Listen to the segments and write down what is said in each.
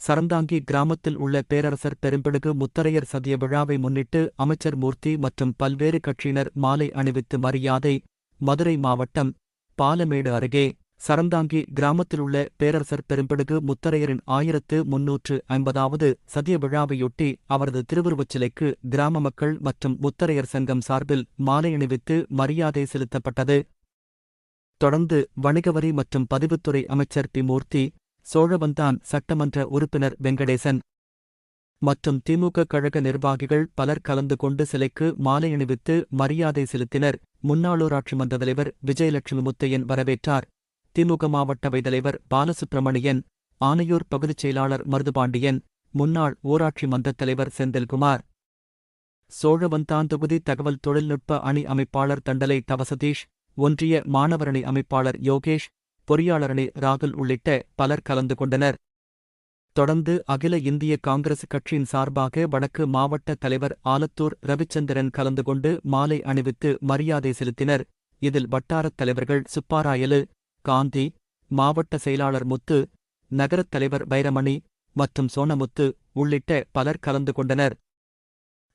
சரந்தாங்கி கிராமத்தில் உள்ள பேரரசர் பெரும்பிடுகு முத்தரையர் சதிய விழாவை முன்னிட்டு அமைச்சர் மூர்த்தி மற்றும் பல்வேறு கட்சியினர் மாலை அணிவித்து மரியாதை. மதுரை மாவட்டம் பாலமேடு அருகே சரந்தாங்கி கிராமத்திலுள்ள பேரரசர் பெரும்பிடுகு முத்தரையரின் 1350வது சதிய விழாவையொட்டி அவரது திருவுருவச் சிலைக்கு கிராம மக்கள் மற்றும் முத்தரையர் சங்கம் சார்பில் மாலை அணிவித்து மரியாதை செலுத்தப்பட்டது. தொடர்ந்து வணிகவரி மற்றும் பதிவுத்துறை அமைச்சர் பி. மூர்த்தி, சோழவந்தான் சட்டமன்ற உறுப்பினர் வெங்கடேசன் மற்றும் திமுக கழக நிர்வாகிகள் பலர் கலந்து கொண்டு சிலைக்கு மாலை அணிவித்து மரியாதை செலுத்தினர். முன்னாள் ஊராட்சி மன்ற தலைவர் விஜயலட்சுமி முத்தையன் வரவேற்றார். திமுக மாவட்ட வைத்தலைவர் பாலசுப்பிரமணியன், ஆனையூர் பகுதிச் செயலாளர் மருதுபாண்டியன், முன்னாள் ஊராட்சி மன்றத் தலைவர் செந்தில்குமார், சோழவந்தான் தொகுதி தகவல் தொழில்நுட்ப அணி அமைப்பாளர் தண்டலை தவசதீஷ், ஒன்றிய மாணவரணி அமைப்பாளர் யோகேஷ், பொறியாளரணி ராகுல் உள்ளிட்ட பலர் கலந்து கொண்டனர். தொடர்ந்து அகில இந்திய காங்கிரஸ் கட்சியின் சார்பாக வடக்கு மாவட்ட தலைவர் ஆலத்தூர் ரவிச்சந்திரன் கலந்து கொண்டு மாலை அணிவித்து மரியாதை செலுத்தினர். இதில் வட்டாரத் தலைவர்கள் சுப்பாராயலு, காந்தி, மாவட்ட செயலாளர் முத்து, நகரத் தலைவர் வைரமணி மற்றும் சோனமுத்து உள்ளிட்ட பலர் கலந்து கொண்டனர்.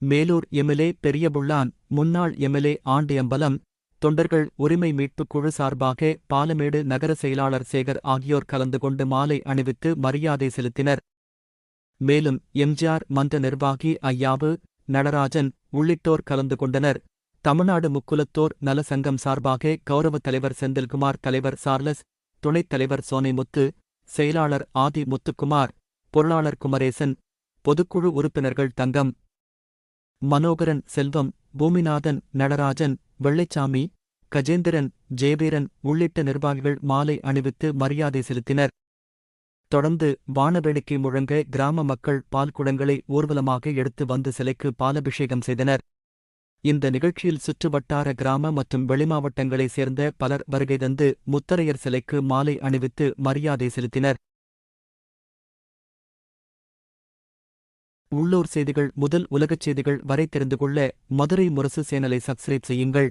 மேலூர் எம்எல்ஏ பெரியபுள்ளான், முன்னாள் எம்எல்ஏ ஆண்டியம்பலம், தொண்டர்கள் உரிமை மீட்புக் குழு சார்பாக பாலமேடு நகர செயலாளர் சேகர் ஆகியோர் கலந்து கொண்டு மாலை அணிவித்து மரியாதை செலுத்தினர். மேலும் எம்ஜிஆர் மன்ற நிர்வாகி ஐயாவு, நடராஜன் உள்ளிட்டோர் கலந்து கொண்டனர். தமிழ்நாடு முக்குலத்தோர் நல சங்கம் சார்பாக கௌரவ தலைவர் செந்தில்குமார், தலைவர் சார்லஸ், துணைத் தலைவர் சோனைமுத்து, செயலாளர் ஆதி முத்துக்குமார், பொருளாளர் குமரேசன், பொதுக்குழு உறுப்பினர்கள் தங்கம், மனோகரன், செல்வம், பூமிநாதன், நடராஜன், வெள்ளைச்சாமி, கஜேந்திரன், ஜெயவீரன் உள்ளிட்ட நிர்வாகிகள் மாலை அணிவித்து மரியாதை செலுத்தினர். தொடர்ந்து வானவேடிக்கை முழங்க கிராம மக்கள் பால்குடங்களை ஊர்வலமாக எடுத்து வந்து சிலைக்கு பாலபிஷேகம் செய்தனர். இந்த நிகழ்ச்சியில் சுற்றுவட்டார கிராம மற்றும் வெளிமாவட்டங்களைச் சேர்ந்த பலர் வருகை தந்து முத்தரையர் சிலைக்கு மாலை அணிவித்து மரியாதை செலுத்தினர். உள்ளூர் செய்திகள் முதல் உலகச் செய்திகள் வரை தெரிந்து கொள்ள மதுரை முரசு சேனலை சப்ஸ்கிரைப் செய்யுங்கள்.